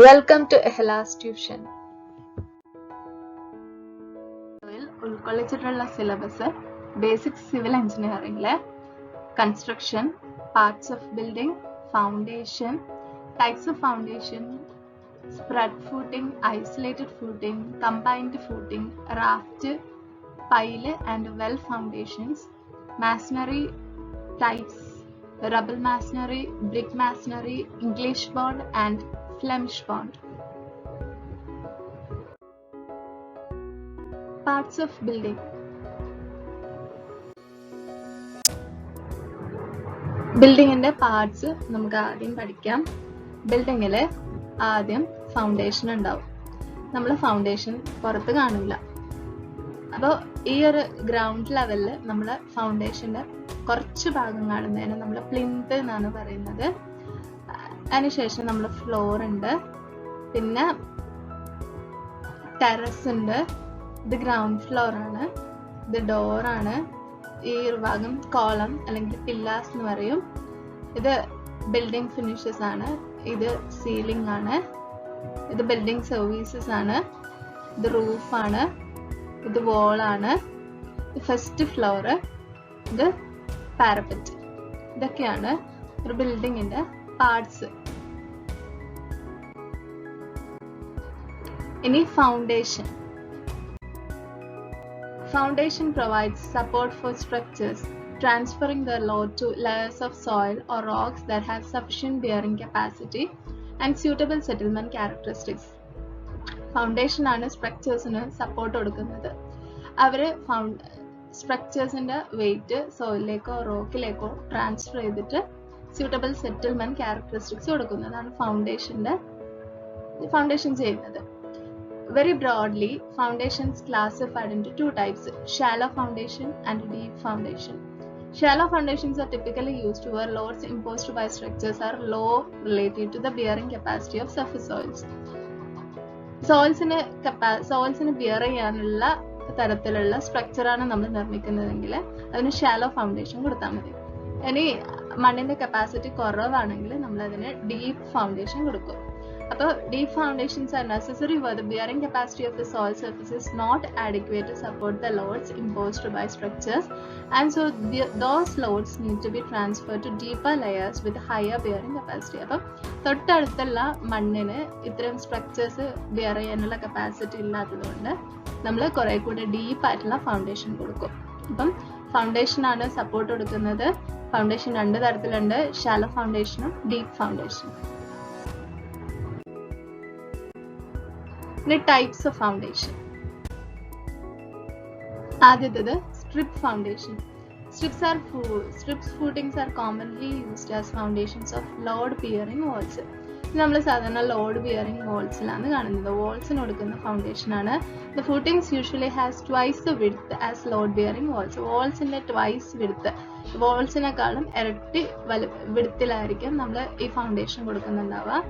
Welcome to Ehlas Tuition. ഉൾക്കൊള്ളിച്ചിട്ടുള്ള syllabus basic civil എഞ്ചിനീയറിംഗിലെ construction, parts of building, foundation, types of foundation, spread footing, isolated footing, combined footing, raft, pile and well foundations, masonry types, rubble masonry, brick masonry, English bond and Flemish bond. Parts of building. ബിൽഡിങ്ങിന്റെ parts നമുക്ക് ആദ്യം പഠിക്കാം. ബിൽഡിങ്ങില് ആദ്യം foundation ഉണ്ടാവും. നമ്മൾ foundation പുറത്ത് കാണില്ല. അപ്പോൾ ഈ ഒരു ഗ്രൗണ്ട് ലെവലിൽ നമ്മൾ ഫൗണ്ടേഷന്റെ കുറച്ച് ഭാഗം കാണുന്നതിന് നമ്മൾ പ്ലിന്ത് എന്നാണ് പറയുന്നത്. അതിനുശേഷം നമ്മൾ ഫ്ലോർ ഉണ്ട്, പിന്നെ ടെറസ് ഉണ്ട്, ഇത് ഗ്രൗണ്ട് ഫ്ലോർ ആണ്, ഇത് ഡോറാണ്, ഈ ഒരു ഭാഗം കോളം അല്ലെങ്കിൽ പില്ലാസ് എന്ന് പറയും, ഇത് ബിൽഡിംഗ് ഫിനിഷസ് ആണ്, ഇത് സീലിംഗ് ആണ്, ഇത് ബിൽഡിംഗ് സർവീസസ് ആണ്, ഇത് റൂഫാണ്, ഇത് വോളാണ്, ഫസ്റ്റ് ഫ്ലോർ, ഇത് പാരപ്പറ്റ്. ഇതൊക്കെയാണ് ഒരു ബിൽഡിങ്ങിന്റെ പാർട്സ്. ഇനി foundation. Foundation provides support for structures, transferring their load to layers of soil or rocks that have sufficient bearing capacity and suitable settlement characteristics. Foundation ആണ് സ്ട്രക്ചേഴ്സിന് support കൊടുക്കുന്നത്. അവര് സ്ട്രക്ചേഴ്സിന്റെ വെയിറ്റ് സോയിലിലേക്കോ റോക്കിലേക്കോ ട്രാൻസ്ഫർ ചെയ്തിട്ട് suitable settlement characteristics കൊടുക്കുന്നതാണ് foundation ചെയ്യുന്നത്. Very broadly, foundations classified into two types: shallow foundation and deep foundation. Shallow foundations are typically used where loads imposed by structures are low relative to the bearing capacity of surface soils. സോയിൽസിന് bear ചെയ്യാനുള്ള തരത്തിലുള്ള സ്ട്രക്ചറാണ് നമ്മൾ നിർമ്മിക്കുന്നതെങ്കിൽ അതിന് shallow foundation കൊടുത്താൽ മതി. ഇനി മണ്ണിന്റെ capacity കുറവാണെങ്കിൽ നമ്മൾ അതിന് ഡീപ്പ് ഫൗണ്ടേഷൻ കൊടുക്കും. അപ്പോൾ deep foundations are necessary where the bearing capacity of the soil surface is not adequate to support the loads imposed by structures, and so those loads need to be transferred to deeper layers with higher bearing capacity. അപ്പം തൊട്ടടുത്തുള്ള മണ്ണിന് ഇത്തരം structures beer ചെയ്യാനുള്ള capacity ഇല്ലാത്തതുകൊണ്ട് നമ്മൾ കുറെ കൂടെ deep ആയിട്ടുള്ള ഫൗണ്ടേഷൻ കൊടുക്കും. അപ്പം ഫൗണ്ടേഷൻ ആണ് സപ്പോർട്ട് കൊടുക്കുന്നത്. ഫൗണ്ടേഷൻ രണ്ട് തരത്തിലുണ്ട്: ഷാലോ ഫൗണ്ടേഷനും ഡീപ്പ് ഫൗണ്ടേഷനും. Types of foundation. ആദ്യത്തേത് strip foundation. Strips footings are commonly used as foundations of load bearing walls. നമ്മൾ സാധാരണ ലോഡ് ബിയറിംഗ് വാൾസിലാണ് കാണുന്നത്. വാൾസിന് കൊടുക്കുന്ന ഫൗണ്ടേഷൻ ആണ്. The footings usually has twice the width as load bearing walls. വാൾസിന്റെ twice width, വാൾസിനെക്കാളും ഇരട്ടി വിഡ്ത്തിലായിരിക്കും നമ്മൾ ഈ ഫൗണ്ടേഷൻ കൊടുക്കുന്നുണ്ടാവുക.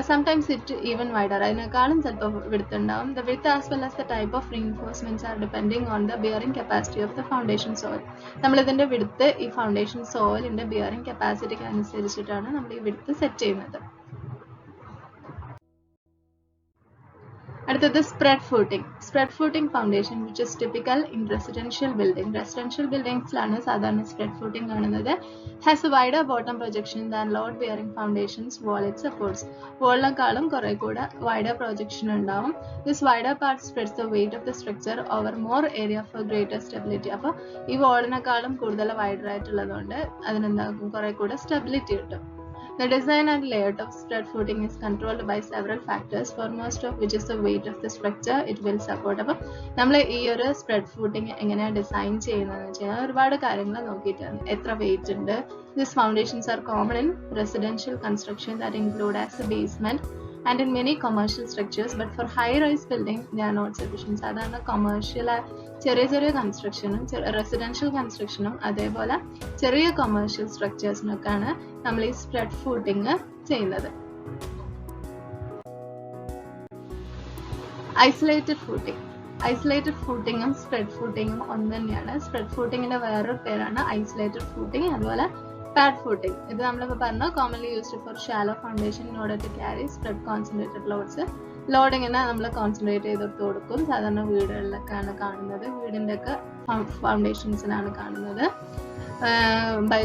Sometimes it even wider. അതിനേക്കാളും ചിലപ്പോൾ width ഉണ്ടാവും. The width as well as the type of reinforcements are depending on the bearing capacity of the foundation soil. നമ്മൾ ഇതിന്റെ width ഈ ഫൗണ്ടേഷൻ സോയിലിന്റെ ബിയറിംഗ് കപ്പാസിറ്റിക്ക് അനുസരിച്ചിട്ടാണ് നമ്മൾ ഈ width സെറ്റ് ചെയ്യുന്നത്. അടുത്തത് spread footing foundation which is typical in residential buildings-ലാണ് സാധാരണ spread footing കാണുന്നത്. has a wider bottom projection than load bearing foundations wall it supports. വാളിനെക്കാളും കുറെ കൂടെ wider projection ഉണ്ടാവും. This wider part spreads the weight of the structure over more area for greater stability. അപ്പോൾ ഈ വാളിനെക്കാളും കൂടുതൽ wider ആയിട്ടുള്ളതുകൊണ്ട് അതിനെന്താക്കും കുറെ കൂടെ stability കിട്ടും. The design and layout of spread footing is controlled by several factors, foremost of which is the weight of the structure it will support. അപ്പോൾ നമ്മൾ ഈ ഒരു സ്പ്രെഡ് ഫൂട്ടിംഗ് എങ്ങനെയാണ് ഡിസൈൻ ചെയ്യുന്നതെന്ന് വെച്ചാൽ ഒരുപാട് കാര്യങ്ങൾ നോക്കിയിട്ടാണ്. എത്ര വെയിറ്റ് ഉണ്ട്. These foundations are common in residential construction that include as a basement and in many commercial structures, but for high-rise building they are not sufficient. സാധാരണ കൊമേഴ്ഷ്യൽ ചെറിയ കൺസ്ട്രക്ഷനും റെസിഡൻഷ്യൽ കൺസ്ട്രക്ഷനും അതേപോലെ ചെറിയ കൊമേഴ്ഷ്യൽ സ്ട്രക്ചേഴ്സിനൊക്കെയാണ് നമ്മൾ ഈ സ്പ്രെഡ് ഫൂട്ടിംഗ് ചെയ്യുന്നത്. Isolated ഫൂട്ടിങ്ങും spread ഫൂട്ടിങ്ങും ഒന്ന് തന്നെയാണ്. സ്പ്രെഡ് ഫൂട്ടിങ്ങിന്റെ വേറൊരു പേരാണ് ഐസൊലേറ്റഡ് ഫൂട്ടിങ്. അതുപോലെ പാഡ് ഫൂട്ടിംഗ് ഇത് നമ്മളിപ്പോൾ പറഞ്ഞു commonly used for shallow foundation in order to carry spread concentrated loads. ലോഡിങ്ങിനെ നമ്മൾ കോൺസെൻട്രേറ്റ് ചെയ്തെടുത്ത് കൊടുക്കും. സാധാരണ വീടുകളിലൊക്കെയാണ് കാണുന്നത്, വീടിൻ്റെ ഒക്കെ ഫൗണ്ടേഷൻസിനാണ് കാണുന്നത്. ബൈ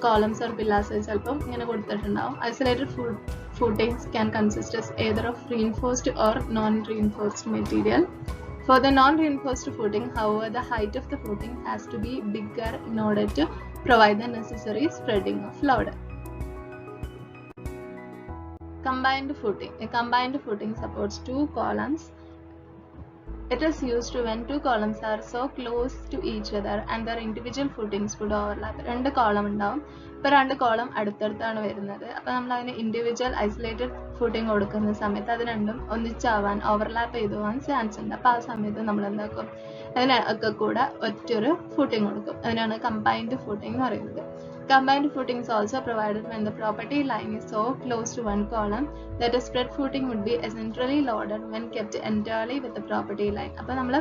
കോളംസ് ഓർ പില്ലാസ് ചിലപ്പം ഇങ്ങനെ കൊടുത്തിട്ടുണ്ടാവും. Isolated footings can consist as either of reinforced or non-reinforced material. For the non-reinforced footing, however, the height of the footing has to be bigger in order to provide the necessary spreading of load. Combined footing. A combined footing supports two columns. It is used when two columns are so close to each other and their individual footings would overlap. രണ്ട് column ഉണ്ടാവും. ഇപ്പോൾ രണ്ട് column അടുത്തടുത്താണ് വരുന്നത്. അപ്പോൾ നമ്മൾ അതിന് individual isolated footing കൊടുക്കുന്ന സമയത്ത് അത് രണ്ടും ഒന്നിച്ചാവാൻ ഓവർലാപ്പ് ചെയ്തു പോകാൻ ചാൻസ് ഉണ്ട്. അപ്പോൾ ആ സമയത്ത് നമ്മൾ എന്താക്കും, അതിനൊക്കെ കൂടെ ഒറ്റൊരു ഫൂട്ടിംഗ് കൊടുക്കും. അതിനാണ് കമ്പൈൻഡ് ഫൂട്ടിംഗ് എന്ന് പറയുന്നത്. Combined footing is also provided when the property line is so close to one column that a spread footing would be centrally loaded when kept entirely with the property line. അപ്പോൾ നമ്മൾ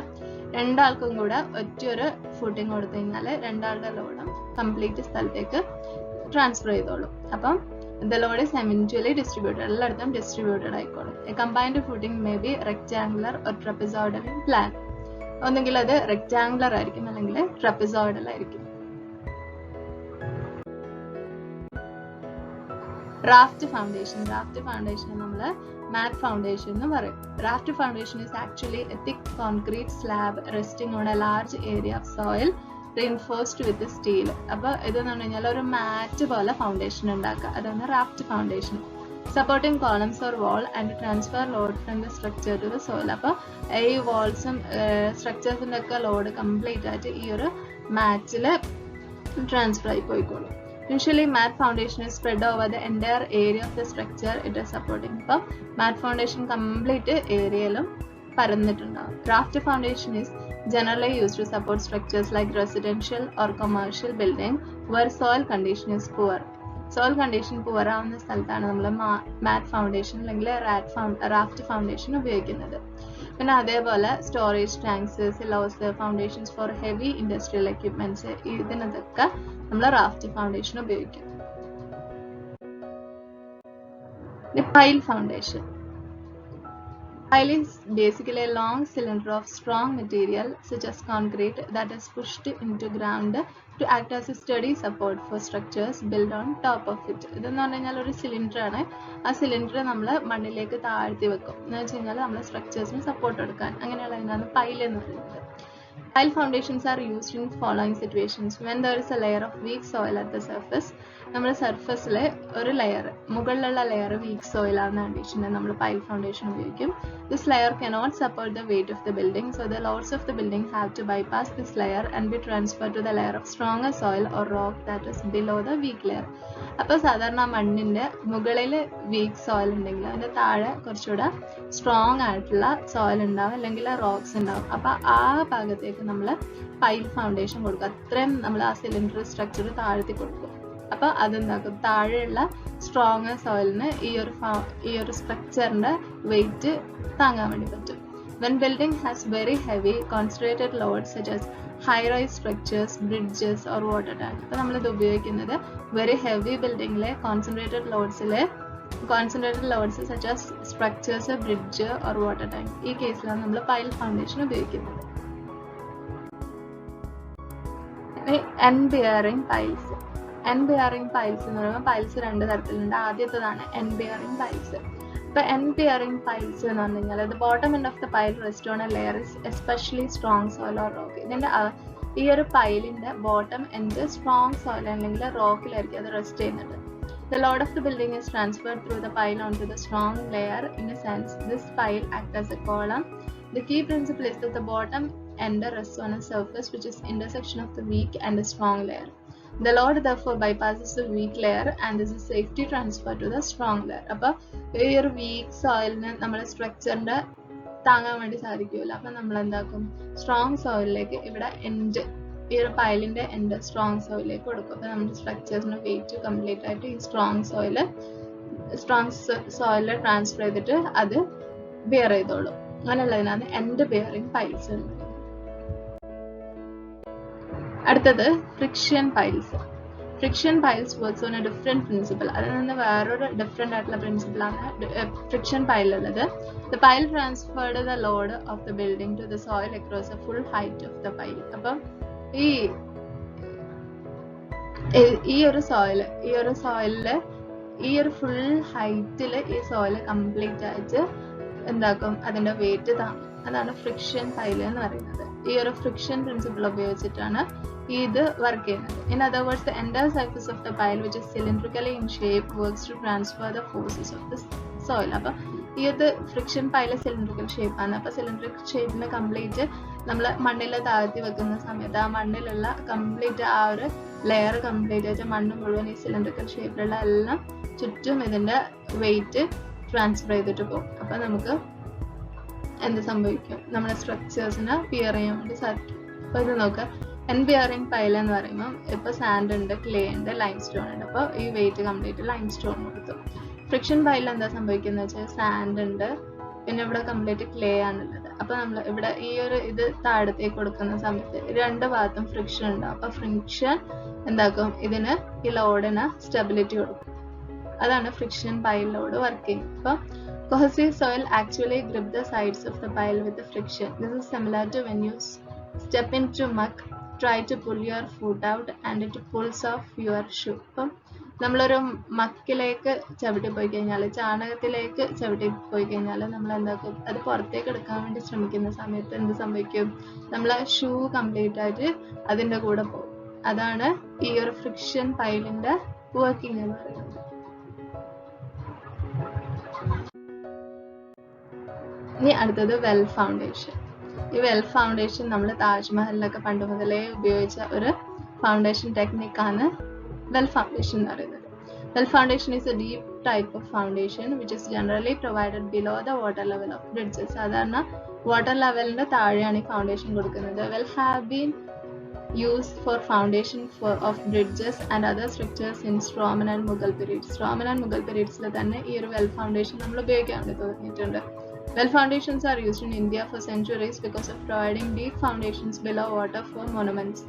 രണ്ടാൾക്കും കൂടെ ഒറ്റൊരു footing കൊടുത്തു കഴിഞ്ഞാൽ രണ്ടാളുടെ ലോഡും complete സ്ഥലത്തേക്ക് transfer ചെയ്തോളും. അപ്പം the load is eventually distributed. എല്ലായിടത്തും ഡിസ്ട്രിബ്യൂട്ടഡ് ആയിക്കോളും. A combined footing may be rectangular or trapezoidal in plan. ഒന്നുകിൽ അത് റെക്ടാങ്കുലർ ആയിരിക്കും അല്ലെങ്കിൽ ട്രപ്പസോയിഡൽ ആയിരിക്കും. Raft foundation. റാഫ്റ്റ് ഫൗണ്ടേഷൻ നമ്മൾ മാറ്റ് ഫൗണ്ടേഷൻ എന്ന് പറയും. Raft foundation is actually a thick concrete slab resting on a large area of soil reinforced with steel. അപ്പോൾ ഇതെന്ന് പറഞ്ഞു കഴിഞ്ഞാൽ ഒരു മാറ്റ് പോലെ ഫൗണ്ടേഷൻ ഉണ്ടാക്കുക, അതാണ് raft foundation. Supporting columns or wall and transfer load from the structure to the soil. അപ്പോൾ ഈ വാൾസും സ്ട്രക്ചേഴ്സിൻ്റെ ഒക്കെ ലോഡ് കംപ്ലീറ്റ് ആയിട്ട് ഈ ഒരു മാറ്റിൽ ട്രാൻസ്ഫർ ആയി പോയിക്കോളും. Usually mat foundation is spread over the entire area of the structure it is supporting. അപ്പോൾ mat foundation complete ഏരിയയിലും പരന്നിട്ടുണ്ടാകും. Raft foundation is generally used to support structures like residential or commercial building where soil condition is poor. Soil condition poor ആവുന്ന സ്ഥലത്താണ് നമ്മൾ mat foundation അല്ലെങ്കിൽ raft foundation ഉപയോഗിക്കുന്നത്. പിന്നെ അതേപോലെ storage tanks, silos, foundations for heavy industrial equipments, ഇതിനൊക്കെ നമ്മൾ raft foundation ഉപയോഗിക്കും. Pile foundation. Pile is basically a long cylinder of strong material such as concrete that is pushed into ground to act as a steady support for structures built on top of it. ഇതെന്ന് പറഞ്ഞു കഴിഞ്ഞാൽ ഒരു cylinder ആണ്. ആ cylinder നമ്മൾ മണ്ണിലേക്ക് താഴ്ത്തി വെക്കും. എന്ന് വെച്ച് കഴിഞ്ഞാൽ നമ്മൾ സ്ട്രക്ചേഴ്സിന് സപ്പോർട്ട് കൊടുക്കാൻ. അങ്ങനെയുള്ളതിനാണ് പൈൽ എന്ന് പറയുന്നത്. Pile foundations are used in following situations. When there is a layer of weak soil at the surface, നമ്മുടെ സർഫസിലെ ഒരു ലെയർ, മുകളിലുള്ള ലെയർ വീക്ക് സോയിൽ ആവുന്ന കണ്ടീഷനിൽ നമ്മൾ പൈൽ ഫൗണ്ടേഷൻ ഉപയോഗിക്കും. This layer cannot support the weight of the building, so the loads of the building have to bypass this layer and be transferred to the layer of stronger soil or rock that is below the weak layer. അപ്പോൾ സാധാരണ മണ്ണിൻ്റെ മുകളിൽ week soil ഉണ്ടെങ്കിൽ അതിൻ്റെ താഴെ കുറച്ചുകൂടെ strong ആയിട്ടുള്ള soil ഉണ്ടാവും, അല്ലെങ്കിൽ റോക്സ് ഉണ്ടാവും. അപ്പോൾ ആ ഭാഗത്തേക്ക് നമ്മൾ പൈൽ ഫൗണ്ടേഷൻ കൊടുക്കും. അത്രയും നമ്മൾ ആ സിലിണ്ടർ സ്ട്രക്ചർ താഴ്ത്തി കൊടുക്കും. അപ്പോൾ അതെന്താക്കും, താഴെയുള്ള സ്ട്രോങ് സോയിലിന് ഈ ഒരു സ്ട്രക്ചറിൻ്റെ വെയിറ്റ് താങ്ങാൻ വേണ്ടി പറ്റും. When building has very heavy concentrated loads such as high-rise structures, bridges or water tank. അപ്പോൾ നമ്മളിത് ഉപയോഗിക്കുന്നത് വെരി ഹെവി ബിൽഡിങ്ങിലെ concentrated loads such as structures, bridge or water tank. ഈ കേസിലാണ് നമ്മൾ പൈൽ ഫൗണ്ടേഷൻ ഉപയോഗിക്കുന്നത്. End bearing piles. End bearing piles എന്ന് പറയുമ്പോൾ പൈൽസ് രണ്ട് തരത്തിലുണ്ട്. ആദ്യത്തേതാണ് end bearing piles. ഇപ്പോൾ end bearing piles എന്ന് പറഞ്ഞു കഴിഞ്ഞാൽ the bottom end of the pile rests on a layer is especially strong soil or rock. ഇതിൻ്റെ ഈ ഒരു പൈലിൻ്റെ ബോട്ടം എൻഡ് സ്ട്രോങ് സോയിൽ അല്ലെങ്കിൽ റോക്കിലായിരിക്കും അത് റെസ്റ്റ് ചെയ്യുന്നത്. The load of the building is transferred through the pile onto the strong layer. In a sense, this pile acts as a column. The key principle is that the bottom end rests on a surface which is intersection of the weak and the strong layer. The load therefore bypasses the weak layer and is a safety transfer to the strong layer. അപ്പോൾ ഈ ഒരു week സോയിലിന് നമ്മുടെ സ്ട്രക്ചറിൻ്റെ താങ്ങാൻ വേണ്ടി സാധിക്കുമല്ലോ. അപ്പം നമ്മൾ എന്താക്കും, strong സോയിലിലേക്ക് ഇവിടെ എൻഡ്, ഈ ഒരു പൈലിൻ്റെ എൻഡ് സ്ട്രോങ് സോയിലേക്ക് കൊടുക്കും. അപ്പോൾ നമ്മുടെ സ്ട്രക്ചേഴ്സിന് വെയിറ്റ് കംപ്ലീറ്റ് ആയിട്ട് ഈ സ്ട്രോങ് സോയിലിൽ ട്രാൻസ്ഫർ ചെയ്തിട്ട് അത് ബിയർ ചെയ്തോളും. അങ്ങനെയുള്ളതിനാണ് എൻഡ് ബിയറിംഗ് പൈൽസ് എന്ന് പറയുന്നത്. അടുത്തത് friction piles. Friction piles works on a different principle. അതിൽ നിന്ന് വേറൊരു ഡിഫറെൻ്റ് ആയിട്ടുള്ള പ്രിൻസിപ്പിളാണ് ഫ്രിക്ഷൻ പൈൽ ഉള്ളത്. The pile transferred the load of the building to the soil across the full height of the pile. അപ്പം ഈ ഒരു സോയിലില് ഈ ഒരു ഫുൾ ഹൈറ്റിൽ ഈ സോയിൽ കംപ്ലീറ്റ് ആയിട്ട് എന്താക്കും അതിന്റെ വെയിറ്റ് താങ്ങും. അതാണ് ഫ്രിക്ഷൻ പൈൽ എന്ന് പറയുന്നത്. ഈ ഒരു ഫ്രിക്ഷൻ പ്രിൻസിപ്പിൾ ഉപയോഗിച്ചിട്ടാണ് ഇത് വർക്ക് ചെയ്യുന്നത്. In other words, the entire surface of the pile, which is cylindrically in shape, works to transfer the forces of the soil. അപ്പം ഈ ഒരു ഫ്രിക്ഷൻ പൈല് സിലിണ്ടറിക്കൽ ഷേപ്പ് ആണ്. അപ്പൊ സിലിണ്ടറിക്കൽ ഷേപ്പിന് കംപ്ലീറ്റ് നമ്മൾ മണ്ണിൽ താഴ്ത്തി വെക്കുന്ന സമയത്ത് ആ മണ്ണിലുള്ള കംപ്ലീറ്റ് ആ ഒരു ലെയർ കംപ്ലീറ്റ് ആയിട്ട് മണ്ണ് മുഴുവൻ ഈ സിലിണ്ടറിക്കൽ ഷേപ്പിലുള്ള എല്ലാം ചുറ്റും ഇതിന്റെ വെയിറ്റ് ട്രാൻസ്ഫർ ചെയ്തിട്ട് പോകും. അപ്പൊ നമുക്ക് എന്ത് സംഭവിക്കും, നമ്മുടെ സ്ട്രക്ചേഴ്സിനെ പിയർ ചെയ്യാൻ വേണ്ടി സാധിക്കും. അപ്പൊ ഇത് നോക്കുക, എൻബിയറിംഗ് പൈൽ എന്ന് പറയുമ്പോൾ ഇപ്പൊ സാൻഡ് ഉണ്ട്, ക്ലേ ഉണ്ട്, ലൈം സ്റ്റോൺ ഉണ്ട്. അപ്പോൾ ഈ വെയിറ്റ് കംപ്ലീറ്റ് ലൈം സ്റ്റോൺ കൊടുത്തു. ഫ്രിക്ഷൻ പൈൽ എന്താ സംഭവിക്കുന്നത് വെച്ചാൽ സാൻഡ് ഉണ്ട്, പിന്നെ ഇവിടെ കംപ്ലീറ്റ് ക്ലേ ആണുള്ളത്. അപ്പൊ നമ്മൾ ഇവിടെ ഈ ഒരു ഇത് താഴത്തേക്ക് കൊടുക്കുന്ന സമയത്ത് രണ്ട് ഭാഗത്തും ഫ്രിക്ഷൻ ഉണ്ടാവും. അപ്പൊ ഫ്രിക്ഷൻ എന്താക്കും, ഇതിന് ഈ ലോഡിന് സ്റ്റെബിലിറ്റി കൊടുക്കും. അതാണ് ഫ്രിക്ഷൻ പൈൽ ലോഡ് വർക്കിംഗ്. അപ്പൊ cohesive soil actually grip the sides of the pile with the friction. This is similar to when you step into muck, try to pull your foot out and it pulls off your shoe. അപ്പം നമ്മളൊരു മക്കിലേക്ക് ചവിട്ടി പോയി കഴിഞ്ഞാൽ, ചാണകത്തിലേക്ക് ചവിട്ടി പോയി കഴിഞ്ഞാൽ നമ്മൾ എന്താക്കും, അത് പുറത്തേക്ക് എടുക്കാൻ വേണ്ടി ശ്രമിക്കുന്ന സമയത്ത് എന്ത് സംഭവിക്കും, നമ്മളെ ഷൂ കംപ്ലീറ്റ് ആയിട്ട് അതിന്റെ കൂടെ പോകും. അതാണ് ഈ ഒരു ഫ്രിക്ഷൻ പൈലിന്റെ വർക്കിംഗ് എന്ന് പറയുന്നത്. ഇനി അടുത്തത് വെൽ ഫൗണ്ടേഷൻ. ഈ വെൽ ഫൗണ്ടേഷൻ നമ്മൾ താജ്മഹലിലൊക്കെ പണ്ട് മുതലേ ഉപയോഗിച്ച ഒരു ഫൗണ്ടേഷൻ ടെക്നിക്കാണ് വെൽ ഫൗണ്ടേഷൻ എന്ന് പറയുന്നത്. Well foundation is A deep type of foundation which is generally provided below the water level of bridges. സാധാരണ വാട്ടർ ലെവലിന്റെ താഴെയാണ് ഈ ഫൗണ്ടേഷൻ കൊടുക്കുന്നത്. Well have been used for foundation of bridges and other structures in Roman and Mughal periods. Roman and Mughal periodsൽ തന്നെ ഈ ഒരു well foundation നമ്മൾ ഉപയോഗിക്കാൻ വേണ്ടി തുടങ്ങിയിട്ടുണ്ട്. Well foundations are used in India for centuries because of providing deep foundations below water for monuments,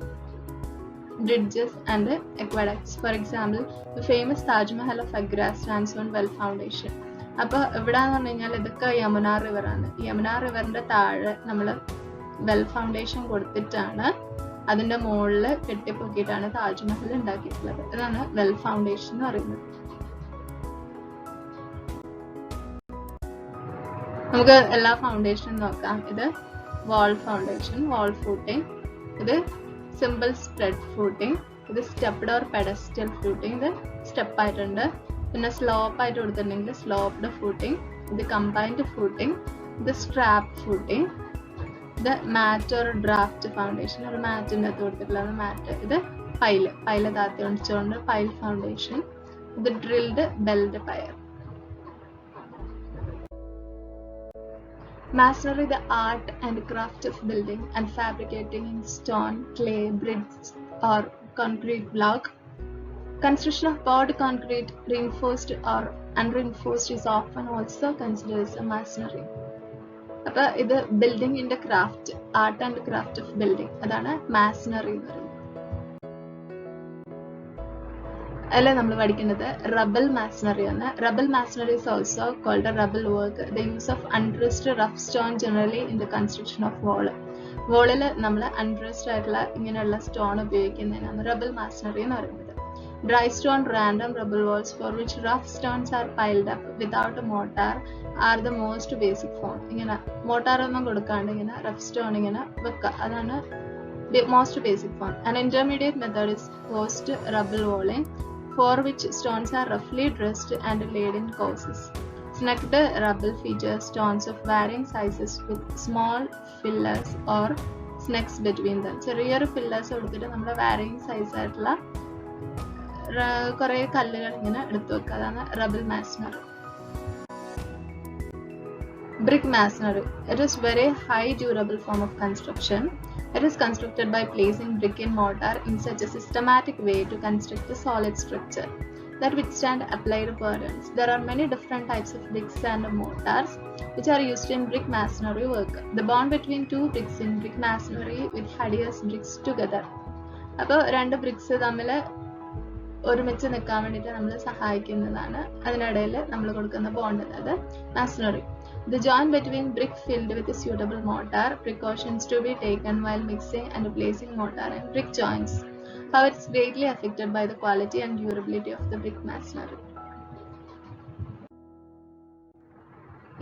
bridges and aqueducts. For example, the famous Taj Mahal of Agra stands on well foundation. അപ്പോൾ ഇവിടെ എന്ന് പറഞ്ഞു കഴിഞ്ഞാൽ ഇതൊക്കെ Yamuna river ആണ്. യമുന റിവറിന്റെ താഴെ നമ്മൾ well foundation കൊടുത്തിട്ടാണ് അതിന്റെ മുകളിൽ കെട്ടിപ്പൊക്കിയിട്ടാണ് താജ്മഹൽ ഉണ്ടാക്കിയിട്ടുള്ളത്. ഇതാണ് വെൽ ഫൗണ്ടേഷൻ എന്ന് പറയുന്നത്. നമുക്ക് എല്ലാ ഫൗണ്ടേഷനും നോക്കാം. ഇത് വാൾ ഫൗണ്ടേഷൻ, വാൾ ഫൂട്ടിംഗ്, ഇത് സിമ്പിൾ സ്പ്രെഡ് ഫൂട്ടിംഗ്, ഇത് സ്റ്റെപ്ഡ് ഓർ പെഡസ്റ്റൽ ഫൂട്ടിംഗ്, ഇത് സ്റ്റെപ്പ് ആയിട്ടുണ്ട്. പിന്നെ സ്ലോപ്പ് ആയിട്ട് കൊടുത്തിട്ടുണ്ടെങ്കിൽ സ്ലോപ്ഡ് ഫൂട്ടിംഗ്, ഇത് കമ്പൈൻഡ് ഫൂട്ടിംഗ്, ഇത് സ്ട്രാപ്പ് ഫൂട്ടിംഗ്, ഇത് മാറ്റ് ഓർ ഡ്രാഫ്റ്റ് ഫൗണ്ടേഷൻ, ഒരു മാറ്റിൻ്റെ അകത്ത് കൊടുത്തിട്ടുള്ളത് മാറ്റ്, ഇത് പൈല് താത്തി ഒഴിച്ചുകൊണ്ട് പൈൽ ഫൗണ്ടേഷൻ, ഇത് ഡ്രിൽഡ് ബെൽഡ് പയർ. Masonry, the art and craft of building and fabricating in stone, clay, bricks or concrete block. Construction of poured concrete, reinforced or unreinforced, is often also considered as a masonry. അപ്പോൾ ഇത് ബിൽഡിങ്ങിന്റെ craft, art and craft of building, അതാണ് മാസണറി എന്ന് പറയുന്നത്. അല്ല നമ്മൾ പഠിക്കുന്നത് റബൽ മാസണറി ആണ്. റബൽ മാസണറി is also called a rubble work. The use of undressed rough stone generally in the construction of wall. വോളിൽ നമ്മൾ അൺഡ്രസ്ഡ് ആയിട്ടുള്ള ഇങ്ങനെയുള്ള സ്റ്റോൺ ഉപയോഗിക്കുന്നതിനാണ് റബൽ മാസണറി എന്ന് പറയുന്നത്. Dry stone random rubble walls for which rough stones are piled up without a mortar are the most basic form. ഇങ്ങനെ motor ഒന്നും കൊടുക്കാണ്ട് ഇങ്ങനെ rough stone ഇങ്ങനെ വെക്കുക, അതാണ് most basic form. An intermediate method is post rubble walling, for which stones are roughly dressed and laid in courses. Snagged rubble features stones of varying sizes with small fillers or snacks between them. ചെറിയൊരു fillers കൊടുത്തിട്ട് നമ്മൾ varying size ആയിട്ടുള്ള കുറെ കല്ലുകൾ ഇങ്ങനെ എടുത്തു വെക്കുക, അതാണ് റബൽ മാസണറി. Brick masonry. It is very high durable form of construction. It is constructed by placing brick in mortar in such a systematic way to construct a solid structure that withstand applied burdens. There are many different types of bricks and mortars which are used in brick masonry work. The bond between two bricks in brick masonry with adheres bricks together. അപ്പോൾ രണ്ട് BRICS തമ്മിൽ ഒരുമിച്ച് നിൽക്കാൻ വേണ്ടിയിട്ട് നമ്മൾ സഹായിക്കുന്നതാണ്. അതിനിടയിൽ നമ്മൾ കൊടുക്കുന്ന ബോണ്ട്, അതായത് മാസണറി. The joint between brick filled with a suitable mortar. Precautions to be taken while mixing and placing mortar in brick joints. How it's greatly affected by the quality and durability of the brick masonry.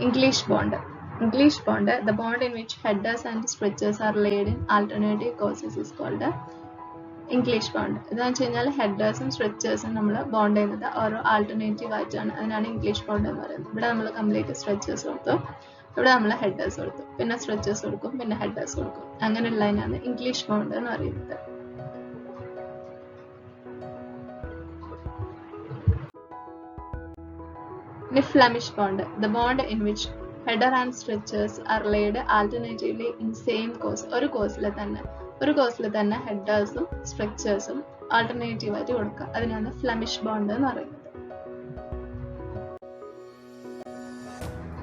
English bond. English bond, the bond in which headers and stretchers are laid in alternative courses, is called a English bond. ഇതെന്ന് വെച്ച് കഴിഞ്ഞാൽ ഹെഡേഴ്സും സ്ട്രെച്ചേഴ്സും നമ്മൾ bond ചെയ്യുന്നത് ഓരോ alternative ആയിട്ടാണ്. അതിനാണ് English bond എന്ന് പറയുന്നത്. ഇവിടെ നമ്മൾ കംപ്ലീറ്റ് സ്ട്രെച്ചേഴ്സ് കൊടുത്തു, ഇവിടെ നമ്മൾ ഹെഡേഴ്സ് കൊടുത്തു, പിന്നെ സ്ട്രെച്ചേഴ്സ് കൊടുക്കും, പിന്നെ ഹെഡേഴ്സ് കൊടുക്കും. അങ്ങനെയുള്ളതിനാണ് ഇംഗ്ലീഷ് ബോണ്ട് എന്ന് പറയുന്നത്. ഇനി Flemish bond, the bond in which header and stretchers are laid alternatively in same course. ഒരു കോഴ്സിൽ തന്നെ ഹെഡേഴ്സും സ്ട്രക്ചേഴ്സും ആൾട്ടർനേറ്റീവ് ആയിട്ട് കൊടുക്കുക. അതിനാണ് ഫ്ലെമിഷ് ബോണ്ട് എന്ന് പറയുന്നത്.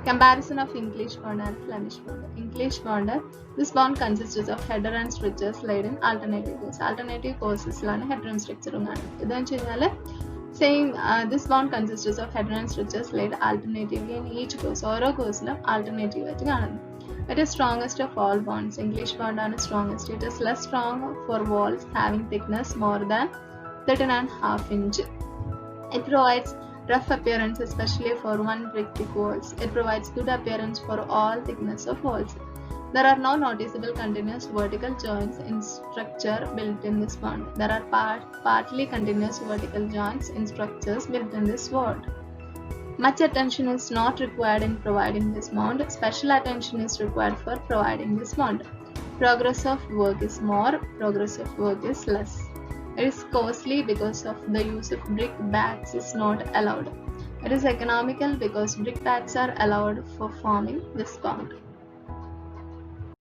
Comparison of English bond and Flemish bond. English bond, this bond consists of header and stretchers laid in alternative course. Alternative courses-ലാണ് ഹെഡറും സ്ട്രക്ചറും കാണുന്നത്. ഇതെന്ന് വെച്ച് കഴിഞ്ഞാൽ this bond consists of header and stretchers laid alternatively in each course. ഓരോ കോഴ്സിലും alternative ആയിട്ട് കാണുന്നു. It is strongest of all bonds. English bond ആണ് strongest. It is less strong for walls having thickness more than 13.5 inch. It provides rough appearance, especially for one brick thick walls. It provides good appearance for all thickness of walls. There are no noticeable continuous vertical joints in structure built in this bond. There are partly continuous vertical joints in structures built in this bond. Much attention is not required in providing this bond. Special attention is required for providing this bond. Progress of work is more, progress of work is less. It is costly because of the use of brick bats is not allowed. It is economical because brick bats are allowed for forming this bond.